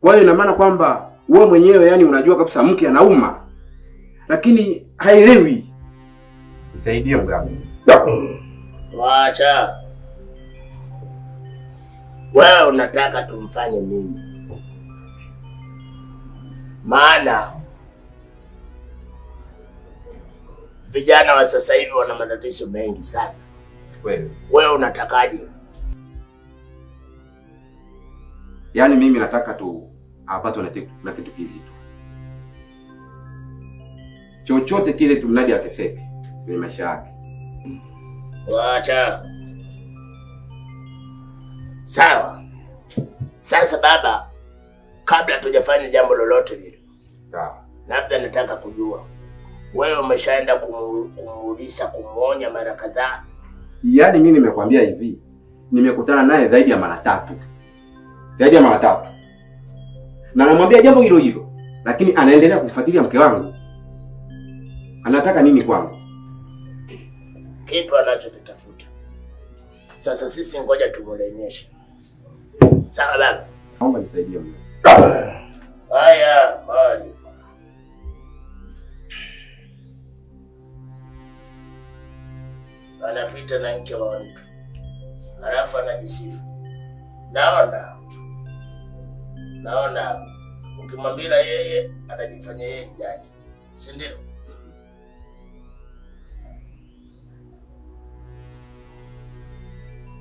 Kwa hiyo ina maana kwamba wewe mwenyewe yani unajua kabisa mke anauma, lakini haelewi. Nisaidie mganga. Wacha. Wewe unataka tumfanye nini? Maana vijana wa sasa hivi wana matatizo mengi sana. Wewe unatakaje? Yaani mimi nataka tu apatwe na kitu kizito. Chochote kile tumnadi ateseke kwenye maisha yake. Wacha. Sawa. Sasa baba, kabla tujafanya jambo lolote lile. Sawa. Labda nataka kujua. Wewe umeshaenda kumuuliza, kumuonya mara kadhaa? Yaani mimi nimekwambia hivi, nimekutana naye zaidi ya mara 3. Zaidi ya mara 3. Na namwambia jambo hilo hilo, lakini anaendelea kumfuatilia mke wangu. Anataka nini kwangu? Kitu anachokitafuta. Sasa sisi ngoja tumuonyeshe. Sawa baba? Naomba nisaidie mimi. Haya, bali. Anapita na mke wa mtu. Halafu anajisifu. Naona ukimwambia yeye anajifanya yeye jaji. Si ndio?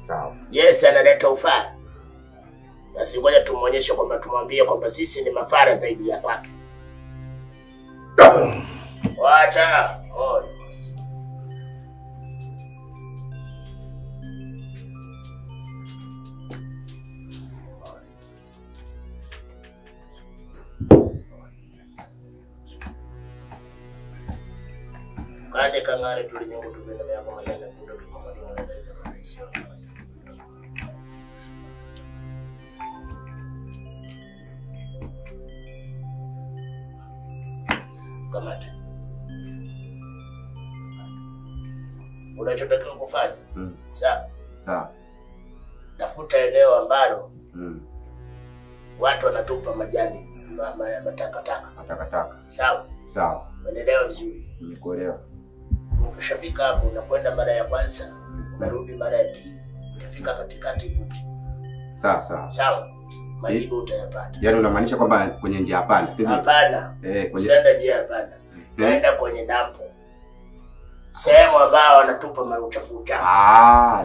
Sawa. Yes, analeta ufara. Basi ngoja tumuonyeshe kwamba tumwambie kwamba sisi ni mafara zaidi ya kwake. Wacha. Kale kangare tulinyongo tupenda yako malenda kutoka kwa mwalimu anaweza kuisha. Kamata. Unachotakiwa kufanya? Sawa. Sawa. Tafuta eneo ambalo watu wanatupa majani, matakataka. Matakataka. Sawa. Sawa. Unaelewa vizuri? Nimekuelewa. Ukishafika hapo unakwenda mara ya kwanza, unarudi mara ya pili. Ukifika katikati vuti. Sawa sawa. Sawa. Majibu utayapata. Yaani unamaanisha kwamba kwenye njia hapana, sivyo? Hapana. Kwenye Usenda njia hapana. Naenda kwenye dampo. Sehemu ambao wanatupa mauchafu.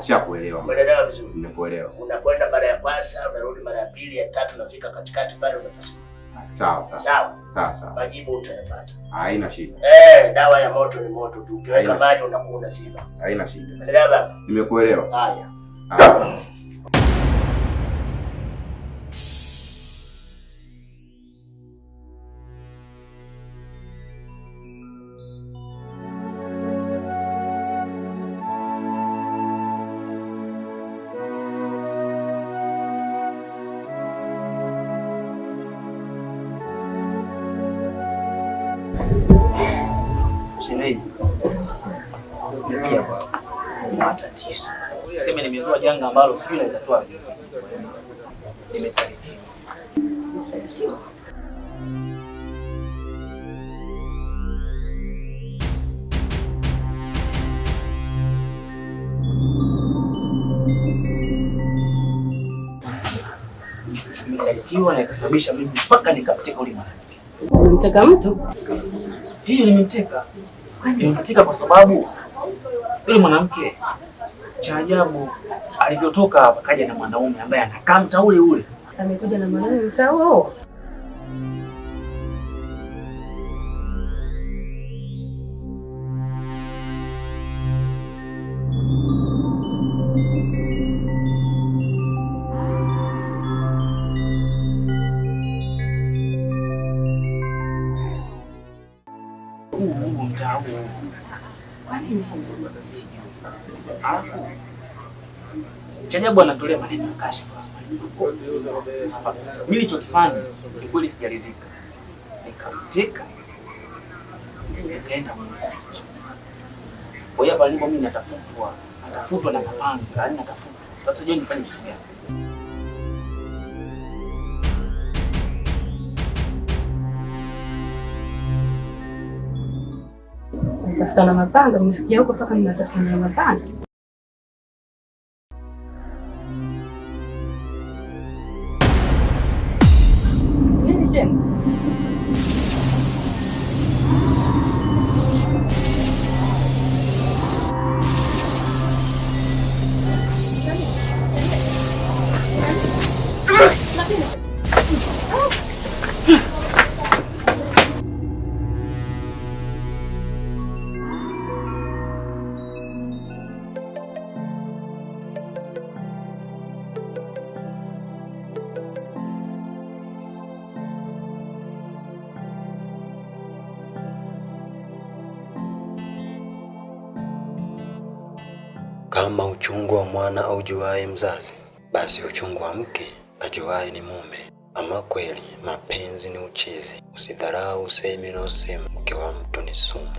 Shakuelewa. Umeelewa vizuri? Nimekuelewa. Unakwenda mara ya kwanza, unarudi mara ya pili, ya tatu, unafika katikati bado unapasuka. Sawa. Sawa. Majibu utayapata. Haina shida. Dawa ya moto ni moto tu. Ukiweka maji unakuwa unazima. Haina shida. Umeelewa baba? Nimekuelewa. Haya. Matatizo. Sema nimezua janga ambalo sijui nitatoa vipi. Nimesalitiwa. Nimesalitiwa na ikasababisha mimi mpaka nikamteka yule mwanamke. Unamteka mtu? Ndio nimemteka. Nimemteka kwa sababu yule mwanamke cha ajabu alivyotoka hapa kaja na mwanaume ambaye anakaa mtaa ule ule. Amekuja na mwanaume mtaa huo? Mtaa huo. Kwani ni shida? Alafu cha ajabu anatolea maneno ya kashfa. Mimi nilichokifanya ni kweli sijalizika. Nikamteka. Nikaenda kumficha. Kwa hiyo pale mimi natafutwa na mapanga, yani natafutwa. Sasa je, nifanye kitu gani? Tafuta na mapanga, mmefikia huko mpaka mnatafuta na mapanga. Nini shemu? Kama uchungu wa mwana aujuaye mzazi, basi uchungu wa mke ajuaye ni mume. Ama kweli mapenzi ni uchizi, usidharau usemi na usema mke wa mtu ni sumu.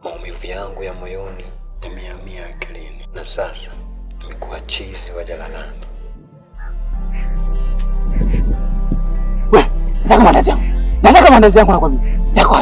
Maumivu yangu ya moyoni yamehamia akilini, na sasa nimekuwa chizi wa jalalani. Nataka mandazi yangu nakwambia. Yako